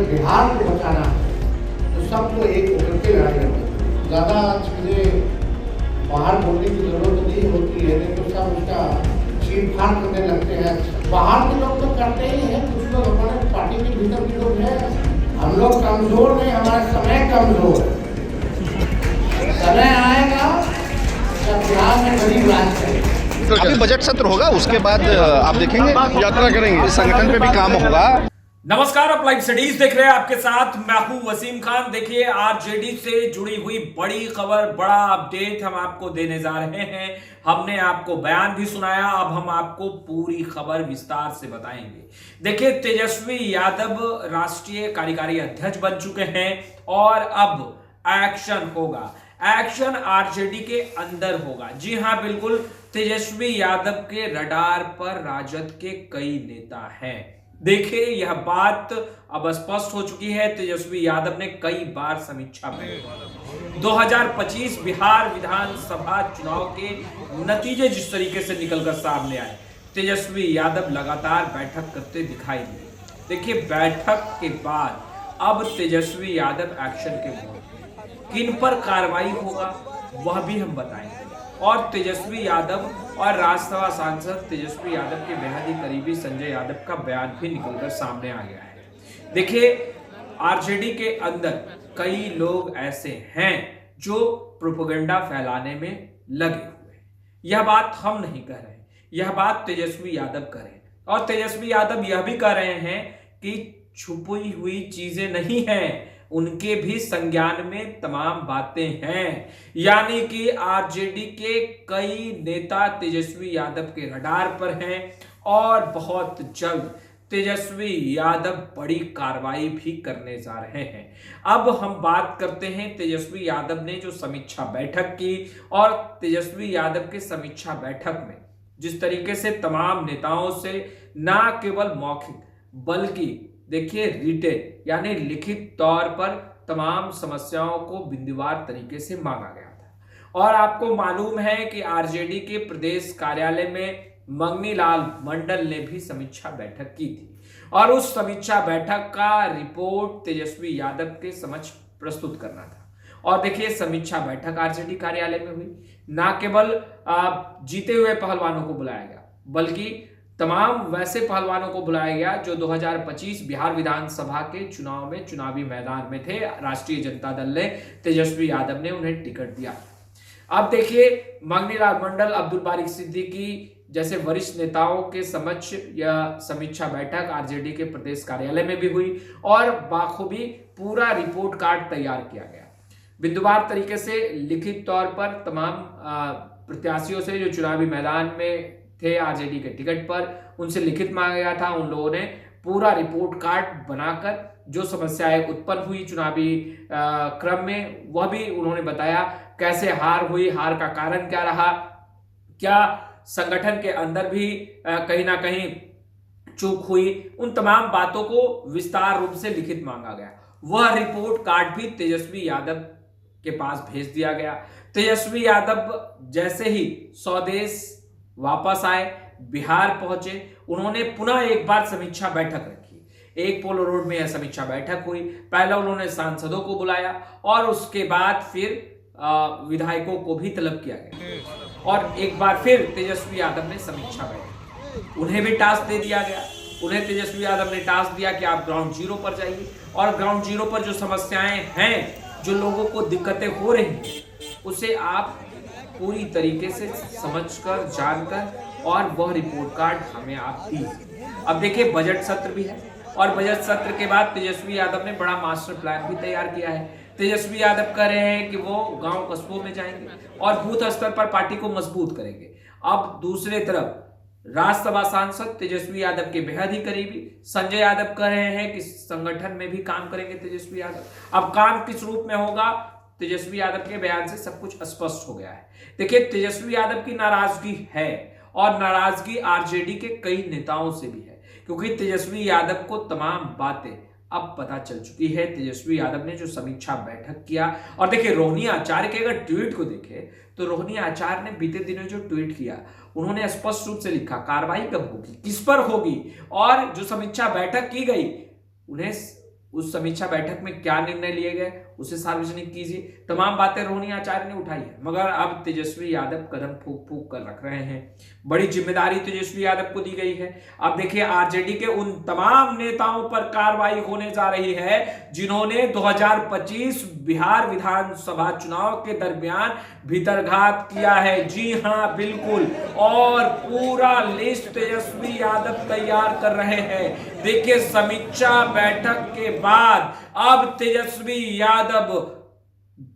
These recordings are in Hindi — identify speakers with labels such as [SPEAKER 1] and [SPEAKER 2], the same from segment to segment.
[SPEAKER 1] बिहार को बचाना है तो सबको एक होकर के लड़ाई लड़नी। ज़्यादा आज मुझे बाहर बोलने की जरूरत नहीं होती है, नहीं तो सब उसका चीर फाड़ करने लगते हैं। बाहर के लोग तो करते ही हैं, कुछ लोग हमारे पार्टी के भीतर भी लोग हैं। हम लोग कमजोर नहीं, हमारा समय कमजोर है। समय आएगा जब बिहार में गरीब राज करेगा।
[SPEAKER 2] अभी बजट सत्र होगा, उसके बाद आप देखेंगे यात्रा करेंगे, संगठन पे भी काम होगा।
[SPEAKER 3] नमस्कार, आप लाइव स्टडीज देख रहे हैं, आपके साथ मैं हूं वसीम खान। देखिए, आरजेडी से जुड़ी हुई बड़ी खबर, बड़ा अपडेट हम आपको देने जा रहे हैं। हमने आपको बयान भी सुनाया, अब हम आपको पूरी खबर विस्तार से बताएंगे। देखिए, तेजस्वी यादव राष्ट्रीय कार्यकारी अध्यक्ष बन चुके हैं और अब एक्शन होगा। एक्शन आरजेडी के अंदर होगा। जी हां, बिल्कुल, तेजस्वी यादव के रडार पर राजद के कई नेता हैं। देखिए, यह बात अब स्पष्ट हो चुकी है। तेजस्वी यादव ने कई बार समीक्षा में 2025 बिहार विधानसभा चुनाव के नतीजे जिस तरीके से निकलकर सामने आए, तेजस्वी यादव लगातार बैठक करते दिखाई दिए। देखिए, बैठक के बाद अब तेजस्वी यादव एक्शन के मोड। किन पर कार्रवाई होगा वह भी हम बताएंगे। और तेजस्वी यादव और राज्यसभा सांसद तेजस्वी यादव के बेहद ही करीबी संजय यादव का बयान भी निकलकर सामने आ गया है। देखिए, आरजेडी के अंदर कई लोग ऐसे हैं जो प्रोपेगेंडा फैलाने में लगे हुए हैं। यह बात हम नहीं कह रहे, यह बात तेजस्वी यादव कह रहे हैं। और तेजस्वी यादव यह भी कह रहे हैं कि छुपी हुई चीजें नहीं हैं, उनके भी संज्ञान में तमाम बातें हैं। यानी कि आरजेडी के कई नेता तेजस्वी यादव के रडार पर हैं और बहुत जल्द तेजस्वी यादव बड़ी कार्रवाई भी करने जा रहे हैं। अब हम बात करते हैं तेजस्वी यादव ने जो समीक्षा बैठक की, और तेजस्वी यादव के समीक्षा बैठक में जिस तरीके से तमाम नेताओं से ना केवल मौखिक बल्कि देखिए रिटेन यानी लिखित तौर पर तमाम समस्याओं को बिंदुवार तरीके से मांगा गया था। और आपको मालूम है कि आरजेडी के प्रदेश कार्यालय में मंगनीलाल मंडल ने भी समीक्षा बैठक की थी और उस समीक्षा बैठक का रिपोर्ट तेजस्वी यादव के समक्ष प्रस्तुत करना था। और देखिए, समीक्षा बैठक आरजेडी कार्यालय में हुई। ना केवल जीते हुए पहलवानों को बुलाया गया, बल्कि तमाम वैसे पहलवानों को बुलाया गया जो 2025 बिहार विधानसभा के चुनाव में चुनावी मैदान में थे। राष्ट्रीय जनता दल ने, तेजस्वी यादव ने उन्हें टिकट दिया। अब देखिए, मंगनीलाल मंडल, अब्दुल बारिक सिद्दीकी जैसे वरिष्ठ नेताओं के समक्ष यह समीक्षा बैठक आरजेडी के प्रदेश कार्यालय में भी हुई और बाखूबी पूरा रिपोर्ट कार्ड तैयार किया गया। बिंदुवार तरीके से लिखित तौर पर तमाम प्रत्याशियों से जो चुनावी मैदान में थे आरजेडी के टिकट पर, उनसे लिखित मांगा गया था। उन लोगों ने पूरा रिपोर्ट कार्ड बनाकर जो समस्याएं उत्पन्न हुई चुनावी क्रम में वह भी उन्होंने बताया। कैसे हार हुई, हार का कारण क्या रहा, क्या संगठन के अंदर भी कहीं ना कहीं चूक हुई, उन तमाम बातों को विस्तार रूप से लिखित मांगा गया। वह रिपोर्ट कार्ड भी तेजस्वी यादव के पास भेज दिया गया। तेजस्वी यादव जैसे ही स्वदेश वापस आए, बिहार पहुंचे, उन्होंने पुनः एक बार समीक्षा बैठक रखी। एक पोलो रोड में यह समीक्षा बैठक हुई। पहले उन्होंने सांसदों को बुलाया और उसके बाद फिर विधायकों को भी तलब किया गया और एक बार फिर तेजस्वी यादव ने समीक्षा बैठक, उन्हें भी टास्क दे दिया गया। उन्हें तेजस्वी यादव ने टास्क दिया कि आप ग्राउंड जीरो पर जाइए और ग्राउंड जीरो पर जो समस्याएं हैं, जो लोगों को दिक्कतें हो रही हैं, उसे आप पूरी तरीके से समझकर, जानकर और वह रिपोर्ट कार्ड हमें आप दीजिए। अब देखिए, बजट सत्र भी है और बजट सत्र के बाद तेजस्वी यादव ने बड़ा मास्टर प्लान भी तैयार किया है। तेजस्वी यादव कह रहे हैं कि वो गांव कस्बों में जाएंगे और बूथ स्तर पर पार्टी को मजबूत करेंगे। अब दूसरे तरफ राज्यसभा सांसद तेजस्वी यादव के बेहद ही करीबी संजय यादव कह रहे हैं कि संगठन में भी काम करेंगे तेजस्वी यादव। अब काम किस रूप में होगा, तेजस्वी यादव के बयान से सब कुछ स्पष्ट हो गया है। देखिए, तेजस्वी यादव की नाराजगी है और नाराजगी आरजेडी के कई नेताओं से भी है, क्योंकि तेजस्वी यादव को तमाम बातें अब पता चल चुकी है। तेजस्वी यादव ने जो समीक्षा बैठक किया, और देखिए रोहिणी आचार्य के अगर ट्वीट को देखें तो रोहिणी आचार्य ने बीते दिनों जो ट्वीट किया, उन्होंने स्पष्ट रूप से लिखा कार्रवाई कब होगी, किस पर होगी, और जो समीक्षा बैठक की गई उन्हें उस समीक्षा बैठक में क्या निर्णय लिए गए उसे सार्वजनिक कीजिए। तमाम बातें रोहिणी आचार्य ने उठाई है, मगर अब तेजस्वी यादव कदम फूंक फूंक कर रख रहे हैं। बड़ी जिम्मेदारी तेजस्वी यादव को दी गई है। अब देखिए आरजेडी के उन तमाम नेताओं पर कार्रवाई होने जा रही है जिन्होंने 2025 बिहार विधानसभा चुनाव के दरमियान भीतरघात किया है। जी हां, बिल्कुल, और पूरा लिस्ट तेजस्वी यादव तैयार कर रहे हैं। देखिए समीक्षा बैठक के बाद अब तेजस्वी यादव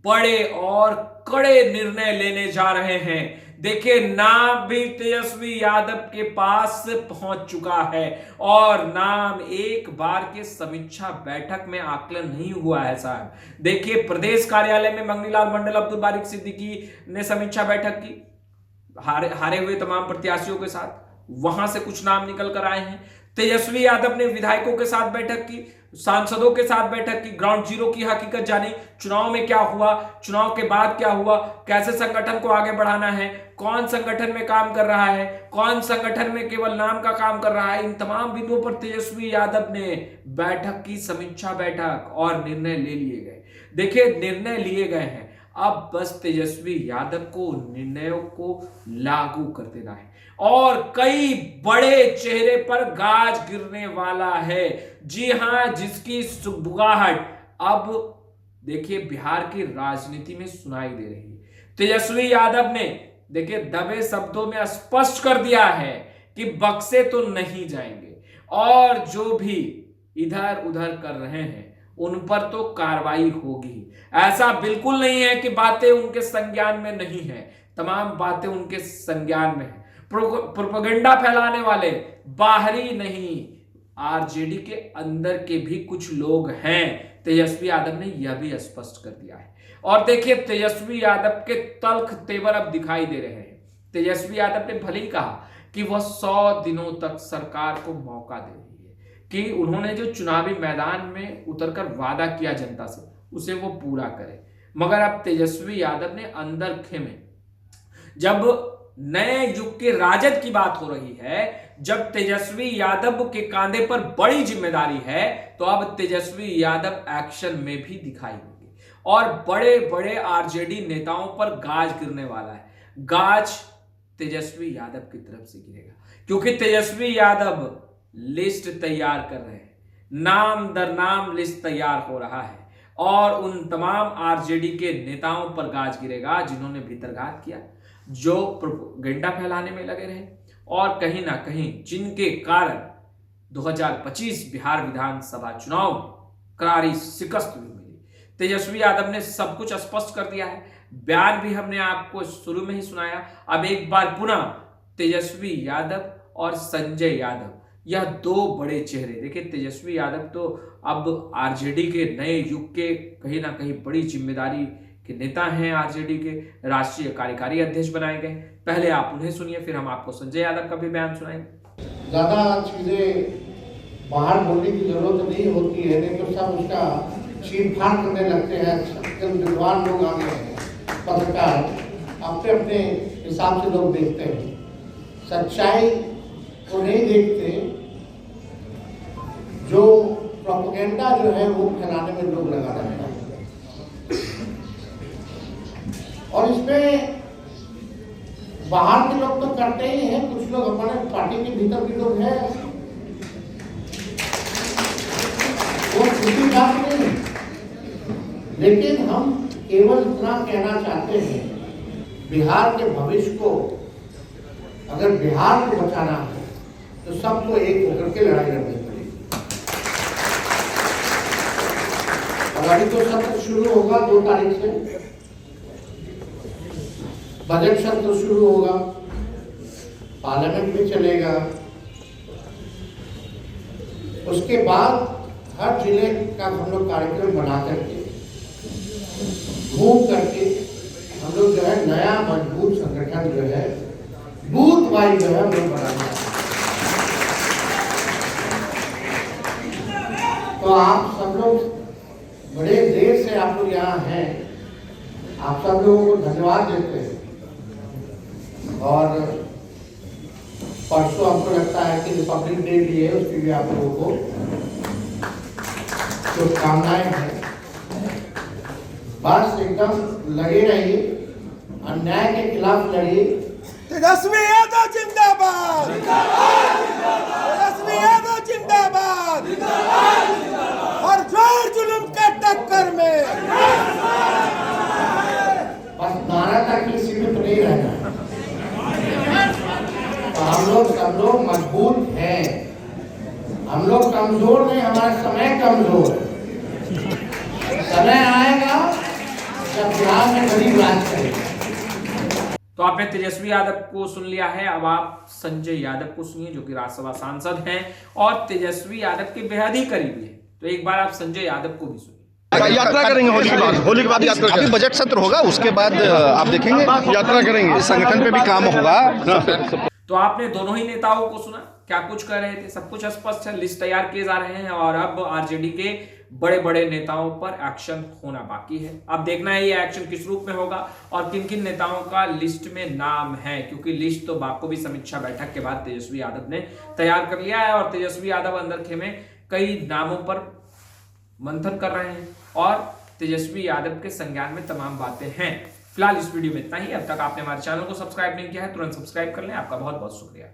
[SPEAKER 3] बड़े और कड़े निर्णय लेने जा रहे हैं। देखिए नाम भी तेजस्वी यादव के पास पहुंच चुका है और नाम एक बार के समीक्षा बैठक में आकलन नहीं हुआ है साहब। देखिए प्रदेश कार्यालय में मंगनीलाल मंडल, अब्दुल बारिक सिद्दीकी ने समीक्षा बैठक की हारे हुए तमाम प्रत्याशियों के साथ, वहां से कुछ नाम निकल कर आए हैं। तेजस्वी यादव ने विधायकों के साथ बैठक की, सांसदों के साथ बैठक की, ग्राउंड जीरो की हकीकत जानी, चुनाव में क्या हुआ, चुनाव के बाद क्या हुआ, कैसे संगठन को आगे बढ़ाना है, कौन संगठन में काम कर रहा है, कौन संगठन में केवल नाम का काम कर रहा है। इन तमाम बिंदुओं पर तेजस्वी यादव ने बैठक की, समीक्षा बैठक, और निर्णय ले लिए गए। देखिए निर्णय लिए गए हैं, अब बस तेजस्वी यादव को निर्णयों को लागू कर देना है और कई बड़े चेहरे पर गाज गिरने वाला है। जी हां, जिसकी सुगबुगाहट अब देखिए बिहार की राजनीति में सुनाई दे रही है। तेजस्वी यादव ने देखिए दबे शब्दों में स्पष्ट कर दिया है कि बक्से तो नहीं जाएंगे और जो भी इधर उधर कर रहे हैं उन पर तो कार्रवाई होगी। ऐसा बिल्कुल नहीं है कि बातें उनके संज्ञान में नहीं है, तमाम बातें उनके संज्ञान में है। प्रोपेगेंडा फैलाने वाले बाहरी नहीं, आरजेडी के अंदर के भी कुछ लोग हैं। तेजस्वी यादव ने यह भी स्पष्ट कर दिया है। और देखिए तेजस्वी यादव के तल्ख तेवर अब दिखाई दे रहे हैं। तेजस्वी यादव ने भले ही कहा कि वह 100 दिनों तक सरकार को मौका दे रही है, कि उन्होंने जो चुनावी मैदान में उतरकर वादा किया जनता से उसे वो पूरा करे, मगर अब तेजस्वी यादव ने अंदर खेमे, जब नए युग के राजद की बात हो रही है, जब तेजस्वी यादव के कांधे पर बड़ी जिम्मेदारी है, तो अब तेजस्वी यादव एक्शन में भी दिखाई देंगे और बड़े बड़े आरजेडी नेताओं पर गाज गिरने वाला है। गाज तेजस्वी यादव की तरफ से गिरेगा, क्योंकि तेजस्वी यादव लिस्ट तैयार कर रहे हैं, नाम दर नाम लिस्ट तैयार हो रहा है और उन तमाम आरजेडी के नेताओं पर गाज गिरेगा जिन्होंने भीतरघात किया, जो प्रोपेगेंडा फैलाने में लगे रहे और कहीं ना कहीं जिनके कारण 2025 बिहार विधानसभा चुनाव में करारी शिकस्त भी मिली। तेजस्वी यादव ने सब कुछ स्पष्ट कर दिया है। बयान भी हमने आपको शुरू में ही सुनाया। अब एक बार पुनः तेजस्वी यादव और संजय यादव, यह दो बड़े चेहरे, देखिए तेजस्वी यादव तो अब आरजेडी के नए युग के कहीं ना कहीं बड़ी जिम्मेदारी के नेता हैं। आरजेडी के राष्ट्रीय कार्यकारी अध्यक्ष बनाए गए। पहले आप उन्हें सुनिए, फिर हम आपको संजय यादव का भी बयान सुनाएंगे।
[SPEAKER 1] ज्यादा चीजें बाहर बोलने की जरूरत नहीं होती है, नहीं तो सब उसका छीन-फाड़ करने लगते हैं। विद्वान लोग आ गए हैं, पत्रकार अपने अपने हिसाब से लोग देखते हैं, सच्चाई को नहीं देखते। जो प्रोपेगेंडा जो है वो फैलाने में लोग लगा रहते हैं और इसमें बाहर के लोग तो करते ही हैं, कुछ लोग हमारे पार्टी के भीतर भी लोग हैं, वो किसी बात नहीं। लेकिन हम केवल इतना कहना चाहते हैं, बिहार के भविष्य को, अगर बिहार को बचाना है तो सबको एक होकर के लड़ाई लड़नी पड़ेगी। और अभी तो सत्र शुरू होगा 2 तारीख से, बजट सत्र शुरू होगा, पार्लियामेंट भी चलेगा। उसके बाद हर जिले का हम लोग कार्यक्रम बना करके, घूम करके हम लोग जो है नया मजबूत संगठन जो है बूथ वाइज जो है हम लोग बनाना। तो आप सब लोग बड़े देर से आप लोग यहाँ हैं, आप सब लोगों को धन्यवाद देते हैं। और परसों हमको लगता है कि रिपब्लिक डे भी है, उसके लिए आप लोगों को शुभकामनाएं हैं। बस एकदम लगे रहिए, अन्याय के खिलाफ लड़िए।
[SPEAKER 4] तेजस्वी यादव जिंदाबाद, तेजस्वी यादव जिंदाबाद, और जोर जुल्म के टक्कर में
[SPEAKER 1] बस नारा तक ही सीमित नहीं रहना। तो हम लोग सब लोग मजबूत हैं, हम लोग कमजोर नहीं, हमारा समय कमजोर है। समय आएगा जब बिहार में गरीब राज करेगा।
[SPEAKER 3] तो आपने तेजस्वी यादव को सुन लिया है, अब आप संजय यादव को सुनिए जो कि राज्यसभा सांसद हैं और तेजस्वी यादव के बेहद ही करीबी हैं। तो एक बार आप संजय यादव को भी सुनिए।
[SPEAKER 2] यात्रा करेंगे होली के बाद यात्रा अभी बजट सत्र होगा, उसके बाद आप देखेंगे यात्रा करेंगे, संगठन पे भी काम होगा।
[SPEAKER 3] तो आपने दोनों ही नेताओं को सुना, क्या कुछ कह रहे थे, सब कुछ स्पष्ट है, लिस्ट तैयार किए जा रहे हैं और अब आरजेडी के बड़े बड़े नेताओं पर एक्शन होना बाकी है। अब देखना है ये एक्शन किस रूप में होगा और किन किन नेताओं का लिस्ट में नाम है, क्योंकि लिस्ट तो बाखूबी समीक्षा बैठक के बाद तेजस्वी यादव ने तैयार कर लिया है और तेजस्वी यादव अंदर खेमे कई नामों पर मंथन कर रहे हैं और तेजस्वी यादव के संज्ञान में तमाम बातें हैं। फिलहाल इस वीडियो में इतना ही। अब तक आपने हमारे चैनल को सब्सक्राइब नहीं किया है, तुरंत सब्सक्राइब कर लें। आपका बहुत बहुत शुक्रिया।